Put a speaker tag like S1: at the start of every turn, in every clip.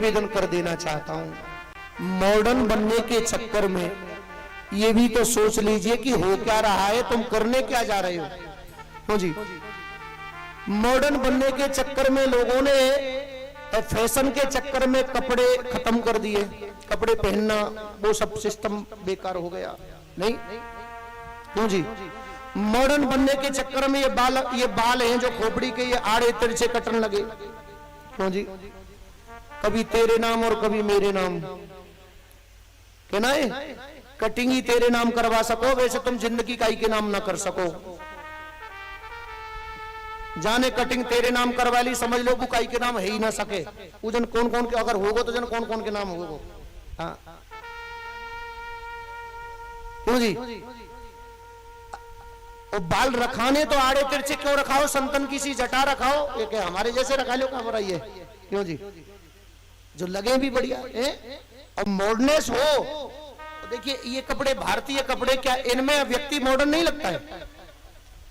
S1: निवेदन कर देना चाहता हूं, मॉडर्न बनने के चक्कर में ये भी तो सोच लीजिए कि हो क्या रहा है, तुम करने क्या जा रहे हो जी। मॉडर्न बनने के चक्कर में लोगों ने फैशन के चक्कर में कपड़े खत्म कर दिए, कपड़े पहनना वो सब सिस्टम बेकार हो गया। नहीं क्यों जी? मॉडर्न बनने के चक्कर में ये बाल हैं जो खोपड़ी के, ये आड़े तिरछे कटने लगे। क्यों जी? कभी तेरे नाम और कभी मेरे नाम, कहना है कटिंग ही तेरे नाम करवा सको, वैसे तुम जिंदगी काई के नाम ना कर सको। जाने कटिंग तेरे नाम करवा ली, समझ लो बुकाई के नाम है ही ना सके। वो जन कौन कौन के अगर होगो तो जन कौन कौन के नाम होगो। हाँ क्यों जी? और बाल रखाने तो आड़े तिरछे क्यों रखाओ, संतन की सी जटा रखाओ, ये क्या हमारे जैसे रखा लो क्या ये? क्यों जी? जो लगे भी बढ़िया और मॉडर्नेस हो। तो देखिए ये कपड़े भारतीय कपड़े, क्या इनमें व्यक्ति मॉडर्न नहीं लगता है?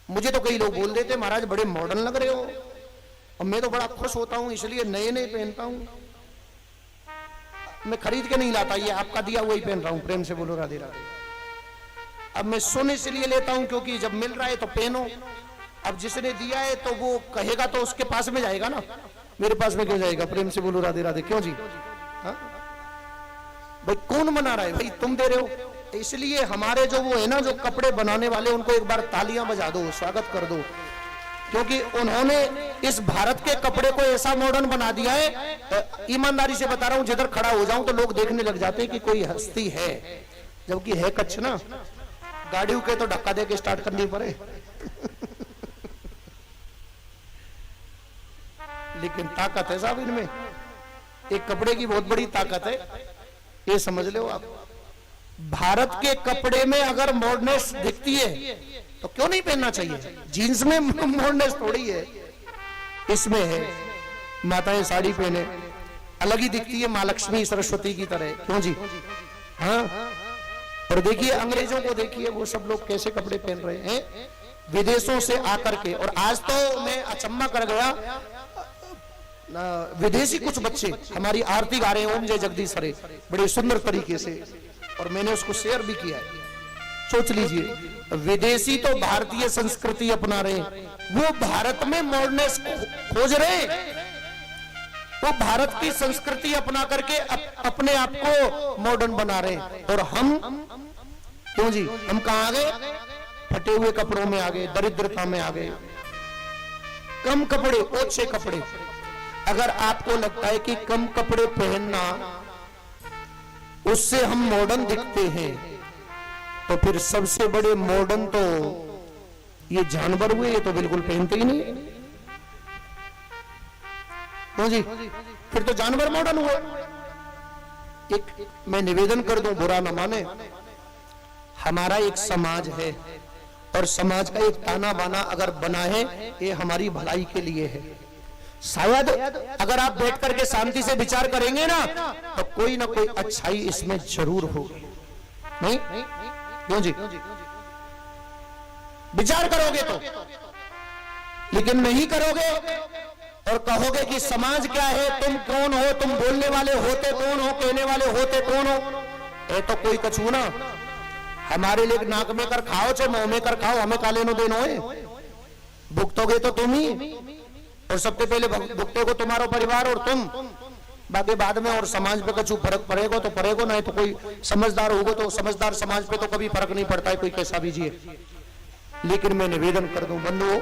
S1: मुझे तो कई लोग बोल देते महाराज बड़े मॉडर्न लग रहे हो, और मैं तो बड़ा खुश होता हूं, इसलिए नए नए पहनता हूं। मैं खरीद के नहीं लाता, ये आपका दिया हुआ ही पहन रहा हूं, प्रेम से बोलो राधे राधे। अब मैं सुन इसलिए लेता हूं क्योंकि जब मिल रहा है तो पहनो। अब जिसने दिया है तो वो कहेगा तो उसके पास में जाएगा ना, मेरे पास में क्यों जाएगा? प्रेम से बोलो राधे राधे। क्यों जी? हा? भाई कौन बना रहा है? भाई तुम दे रहे हो। इसलिए हमारे जो वो है ना, जो कपड़े बनाने वाले, उनको एक बार तालियां बजा दो, स्वागत कर दो, क्योंकि उन्होंने इस भारत के कपड़े को ऐसा मॉडर्न बना दिया है। ईमानदारी से बता रहा हूं, जिधर खड़ा हो जाऊं तो लोग देखने लग जाते हैं कि कोई हस्ती है, जबकि है कच्छ ना। गाड़ियों के तो धक्का दे के स्टार्ट करनी पड़े लेकिन ताकत है साहब इनमें, एक कपड़े की बहुत बड़ी ताकत है, ये समझ लो आप। भारत के कपड़े में अगर मॉडर्नेस दिखती है तो क्यों नहीं पहनना चाहिए? जीन्स में मॉडर्नेस थोड़ी है, इसमें है। माताएं साड़ी पहने अलग ही दिखती है, माँ लक्ष्मी सरस्वती की तरह। क्यों जी? हाँ। और देखिए अंग्रेजों को देखिए, वो सब लोग कैसे कपड़े पहन रहे हैं विदेशों से आकर के। और आज तो मैं अचंभा कर गया, विदेशी कुछ बच्चे हमारी आरती गा रहे हैं, ओम जय जगदीश हरे, बड़े सुंदर तरीके से, और मैंने उसको शेयर भी किया है। सोच लीजिए, विदेशी तो भारतीय संस्कृति अपना रहे, वो भारत में मॉडर्नेस खोज रहे, वो भारत की संस्कृति अपना करके अपने आप को मॉडर्न बना रहे। और हम क्यों जी? हम कहां आ गए? फटे हुए कपड़ों में आ गए, दरिद्रता में आ गए, कम कपड़े, ओछे कपड़े। अगर आपको लगता है कि कम कपड़े पहनना उससे हम मॉडर्न दिखते हैं, तो फिर सबसे बड़े मॉडर्न तो ये जानवर हुए, ये तो बिल्कुल पहनते ही नहीं। क्यों जी? फिर तो जानवर मॉडर्न हुए। एक मैं निवेदन कर दूं, बुरा न माने, हमारा एक समाज है और समाज का एक ताना बाना अगर बना है, ये हमारी भलाई के लिए है। शायद अगर आप बैठ करके शांति से विचार करेंगे ना, तो कोई ना कोई अच्छाई इसमें जरूर होगी। नहीं? क्यों जी? विचार करोगे तो, लेकिन नहीं करोगे और कहोगे कि समाज क्या है, तुम कौन हो, तुम बोलने वाले होते कौन हो, कहने वाले होते कौन हो? ये तो कोई कछू ना, हमारे लिए नाक में कर खाओ चाहे मुंह में कर खाओ, हमें काले नो देनो है। भुगतोगे तो तुम ही, और सबसे पहले भुगतोगे तुम्हारा परिवार और तुम, बाकी बाद में। और समाज पे कछु फर्क पड़ेगा तो पड़ेगा, नहीं तो कोई समझदार होगा तो समझदार समाज पे तो कभी फर्क नहीं पड़ता है, कोई कैसा भी जिए। लेकिन मैं निवेदन कर दूं बंधुओं,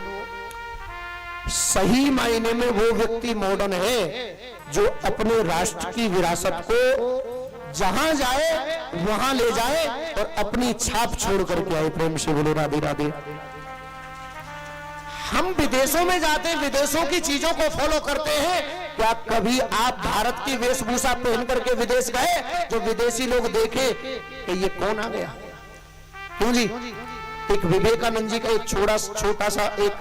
S1: सही मायने में वो व्यक्ति मॉडर्न है जो अपने राष्ट्र की विरासत को जहां जाए वहां ले जाए और अपनी छाप छोड़ करके आए। प्रेम से बोलो राधे राधे। हम विदेशों में जाते हैं, विदेशों की चीजों को फॉलो करते हैं। क्या कभी आप भारत की वेशभूषा पहन करके विदेश गए, जो विदेशी लोग देखे कि ये कौन आ गया? क्यों जी? एक विवेकानंद जी का एक छोटा सा एक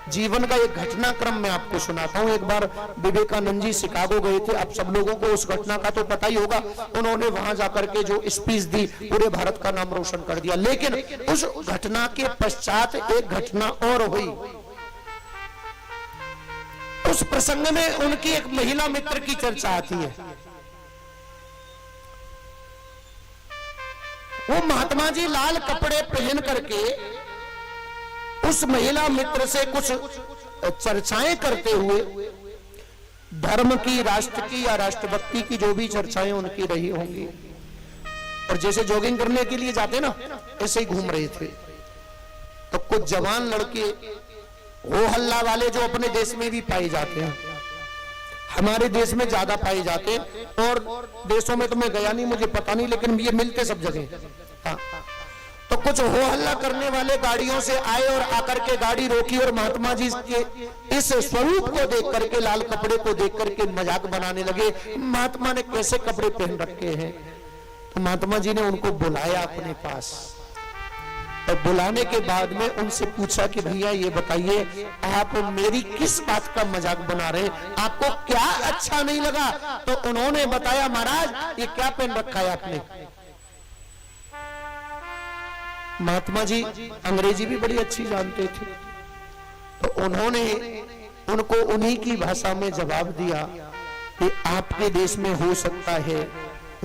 S1: जीवन का एक घटनाक्रम मैं आपको सुनाता हूं। एक बार विवेकानंद जी शिकागो गए थे, आप सब लोगों को उस घटना का तो पता ही होगा। उन्होंने वहां जाकर के जो स्पीच दी, पूरे भारत का नाम रोशन कर दिया। लेकिन उस घटना के पश्चात एक घटना और हुई। उस प्रसंग में उनकी एक महिला मित्र की चर्चा आती है। वो महात्मा जी लाल कपड़े पहन करके उस महिला मित्र से कुछ चर्चाएं करते हुए, धर्म की, राष्ट्र की या राष्ट्रभक्ति की जो भी चर्चाएं उनकी रही होंगी, और जैसे जॉगिंग करने के लिए जाते ना ऐसे ही घूम रहे थे। तो कुछ जवान लड़के हो हल्ला वाले जो अपने देश में भी पाए जाते हैं, हमारे देश में ज्यादा पाए जाते हैं, और देशों में तो मैं गया नहीं, मुझे पता नहीं, लेकिन ये मिलते सब जगह। हाँ। तो कुछ हो हल्ला करने वाले गाड़ियों से आए और आकर के गाड़ी रोकी और महात्मा जी के इस स्वरूप को देख करके, लाल कपड़े को देख करके मजाक बनाने लगे। महात्मा ने कैसे कपड़े पहन रखे हैं। तो महात्मा जी ने उनको बुलाया अपने पास, और बुलाने के बाद में उनसे पूछा कि भैया ये बताइए, आप मेरी किस बात का मजाक बना रहे हैं, आपको क्या अच्छा नहीं लगा। तो उन्होंने बताया, महाराज ये क्या पहन रखा है आपने। महात्मा जी अंग्रेजी भी बड़ी अच्छी जानते थे, तो उन्होंने उनको उन्हीं की भाषा में जवाब दिया कि आपके देश में हो सकता है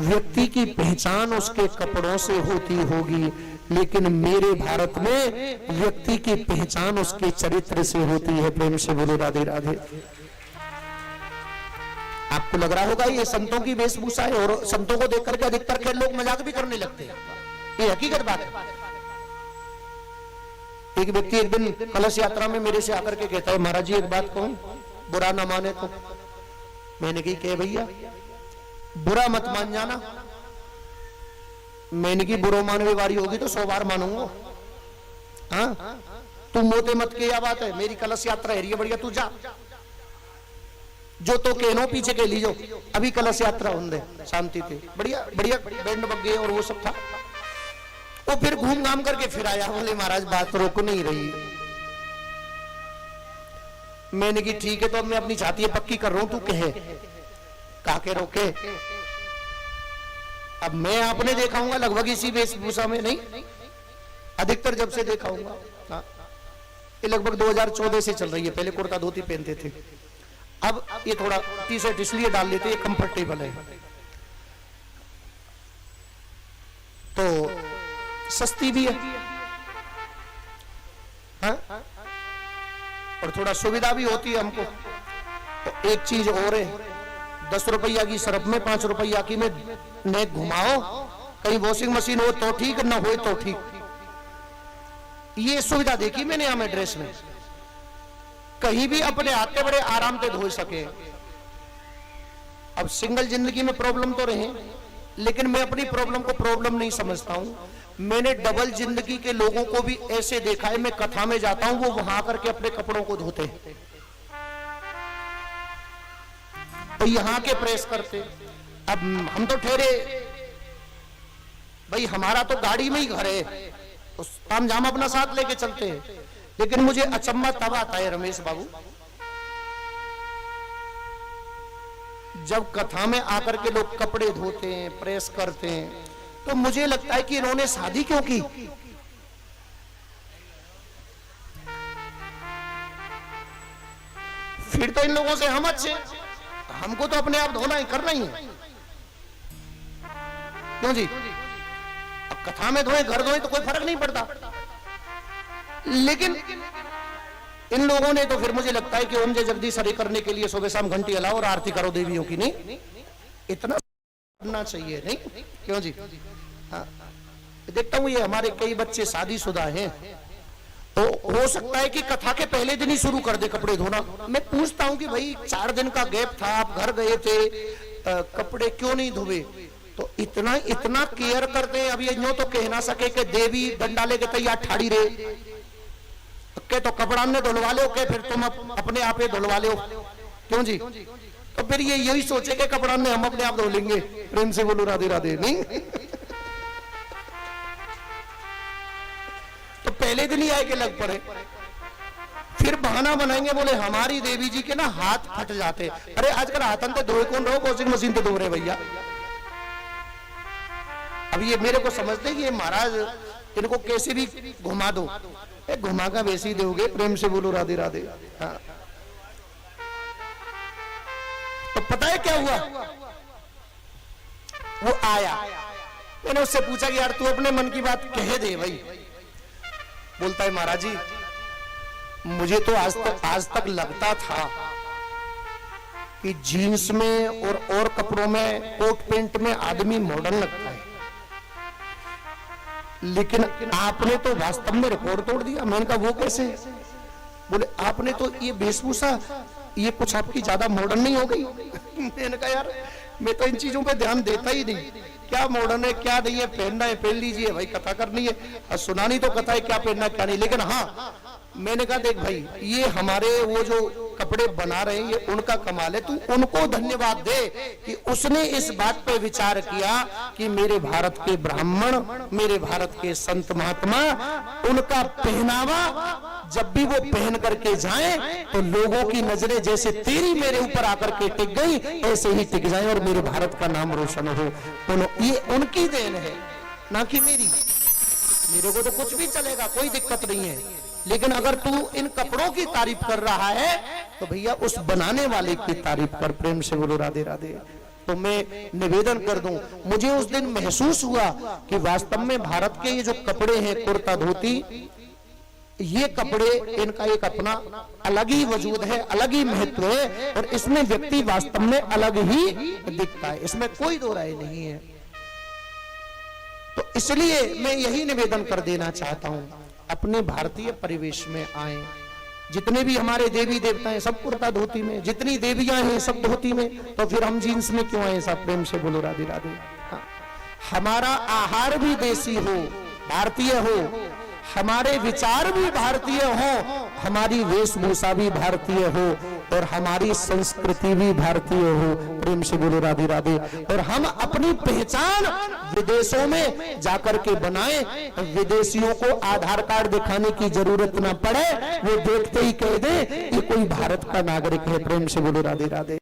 S1: व्यक्ति की पहचान उसके कपड़ों से होती होगी, लेकिन मेरे भारत में व्यक्ति की पहचान उसके चरित्र से होती है। प्रेम से बोलो राधे राधे। आपको लग रहा होगा ये संतों की वेशभूषा है, और संतों को देखकर के अधिकतर के लोग मजाक भी करने लगते हैं, ये हकीकत बात है। एक व्यक्ति एक दिन कलश यात्रा में मेरे से आकर के कहता है, महाराज जी एक बात कहूं, बुरा ना माने तो। मैंने कही कहे भैया, बुरा मत मान जाना। मैंने की बुरो मानने वाली होगी तो 100 बार मानूंगा। हाँ, तू मोते मत के, या बात है, मेरी कलश यात्रा है बढ़िया, तू जा, जो तो कहनो पीछे के लीजो। अभी कलश यात्रा होंगे शांति थे, बढ़िया बढ़िया बैंड बग गए और वो सब था। वो फिर घूम घाम करके फिर आया, बोले महाराज बात रोक नहीं रही। मैंने की ठीक है, तो अब मैं अपनी छाती पक्की कर रहा हूं, तू कहे काके रोके। अब मैं आपने देखा हूंगा लगभग इसी वेशभूषा में, नहीं अधिकतर जब से देखा हूंगा। हाँ, ये लगभग 2014 से चल रही है। पहले कुर्ता धोती पहनते थे, अब ये थोड़ा टी शर्ट इसलिए डाल लेते, ये कंफर्टेबल है, तो सस्ती भी है। हाँ? और थोड़ा सुविधा भी होती है हमको। तो एक चीज और है, 10 रुपया की सरफ में 5 रुपया की में नेक घुमाओ, कहीं वॉशिंग मशीन हो तो ठीक, ना हो तो ठीक। ये सुविधा देखी मैंने हमें ड्रेस में, कहीं भी अपने हाथ बड़े आराम से धो सके। अब सिंगल जिंदगी में प्रॉब्लम तो रहे, लेकिन मैं अपनी प्रॉब्लम को प्रॉब्लम नहीं समझता हूं। मैंने डबल जिंदगी के लोगों को भी ऐसे देखा है, मैं कथा में जाता हूं, वो वहां करके अपने कपड़ों को धोते हैं, तो यहां के प्रेस करते। अब हम तो ठहरे भाई, हमारा तो गाड़ी में ही घर है, तो ताम झाम अपना साथ लेके चलते हैं। लेकिन मुझे अचंभा तब आता है रमेश बाबू, जब कथा में आकर के लोग कपड़े धोते हैं, प्रेस करते हैं, तो मुझे लगता है कि इन्होंने शादी क्यों की। फिर तो इन लोगों से हम अच्छे, हमको तो अपने आप धोना ही करना ही है, क्यों जी। अब कथा में धोए, घर धोए तो कोई फर्क नहीं पड़ता, लेकिन इन लोगों ने तो फिर मुझे लगता है कि ओम जय जगदीश हरि करने के लिए सुबह शाम घंटी हिलाओ और आरती करो देवियों की। नहीं, इतना करना चाहिए, नहीं क्यों जी। हाँ, देखता हूं ये हमारे कई बच्चे शादीशुदा हैं, तो हो सकता है कि कथा के पहले दिन ही शुरू कर दे कपड़े धोना। मैं पूछता हूं कि भाई 4 दिन का गैप था, आप घर गए थे, कपड़े क्यों नहीं धोए। तो इतना इतना केयर करते हैं। अभी यूं तो कह ना सके कि देवी डंडा लेके तैयार ठाड़ी रहे के, तो कपड़ा ने धुलवा लो के, फिर तुम अपने आप ही धुलवा लो, क्यों जी। तो फिर ये यही सोचे कि कपड़ा ने हम अपने आप धो लेंगे। प्रेम से बोलो राधे राधे। नहीं, तो पहले दिन ही आए के लग पड़े, फिर बहाना बनाएंगे, बोले हमारी देवी जी के ना हाथ फट जाते। अरे आजकल हाथन तो धोए कौन रहो, वॉशिंग मशीन तो धो रहे भैया। अब ये मेरे को समझते हैं कि ये महाराज इनको कैसे भी घुमा दो, घुमा का वैसे ही दोगे। प्रेम से बोलो राधे राधे। हाँ, तो पता है क्या हुआ, वो आया मैंने उससे पूछा कि यार तू अपने मन की बात कह दे भाई। बोलता है महाराज जी, मुझे तो आज तक लगता था कि जीन्स में और कपड़ों में, कोट पेंट में आदमी मॉडर्न लगता है, लेकिन आपने तो वास्तव में रिकॉर्ड तोड़ दिया। मैंने कहा वो कैसे? बोले आपने तो ये वेशभूषा, ये कुछ आपकी ज्यादा मॉडर्न नहीं हो गई? मैंने कहा यार मैं तो इन चीजों पे ध्यान देता ही नहीं, क्या मॉडर्न है क्या नहीं है, पहनना है पहन लीजिए भाई, कथा करनी है सुनानी तो कथा है, क्या पहनना क्या नहीं। लेकिन हाँ मैंने कहा देख भाई, ये हमारे वो जो कपड़े बना रहे हैं ये उनका कमाल है, तू उनको धन्यवाद दे कि उसने इस बात पे विचार किया कि मेरे भारत के ब्राह्मण, मेरे भारत के संत महात्मा, उनका पहनावा जब भी वो पहन करके जाएं तो लोगों की नजरें जैसे तेरी मेरे ऊपर आकर के टिक गई ऐसे ही टिक जाएं और मेरे भारत का नाम रोशन हो। ये उनकी देन है ना कि मेरी। मेरे को तो कुछ भी चलेगा, कोई दिक्कत नहीं है, लेकिन अगर तू इन कपड़ों की तारीफ कर रहा है तो भैया उस बनाने वाले की तारीफ कर। प्रेम से बोलो राधे राधे। तो मैं निवेदन कर दूं, मुझे उस दिन महसूस हुआ कि वास्तव में भारत के ये जो कपड़े हैं, कुर्ता धोती, ये कपड़े, इनका एक अपना अलग ही वजूद है, अलग ही महत्व है, और इसमें व्यक्ति वास्तव में अलग ही दिखता है, इसमें कोई दो राय नहीं है। तो इसलिए मैं यही निवेदन कर देना चाहता हूं, अपने भारतीय परिवेश में आए। जितने भी हमारे देवी देवता हैं सब कुर्ता धोती में, जितनी देवियां हैं सब धोती में, तो फिर हम जींस में क्यों आए? सब प्रेम से बोलो राधे राधे। हाँ। हमारा आहार भी देसी हो, भारतीय हो, हमारे विचार भी भारतीय हो, हमारी वेशभूषा भी भारतीय हो, और हमारी संस्कृति भी भारतीय हो। प्रेम से बोलो राधे राधे। और हम अपनी पहचान विदेशों में जाकर के बनाएं, विदेशियों को आधार कार्ड दिखाने की जरूरत ना पड़े, वो देखते ही कह दे ये कोई भारत का नागरिक है। प्रेम से बोलो राधे राधे।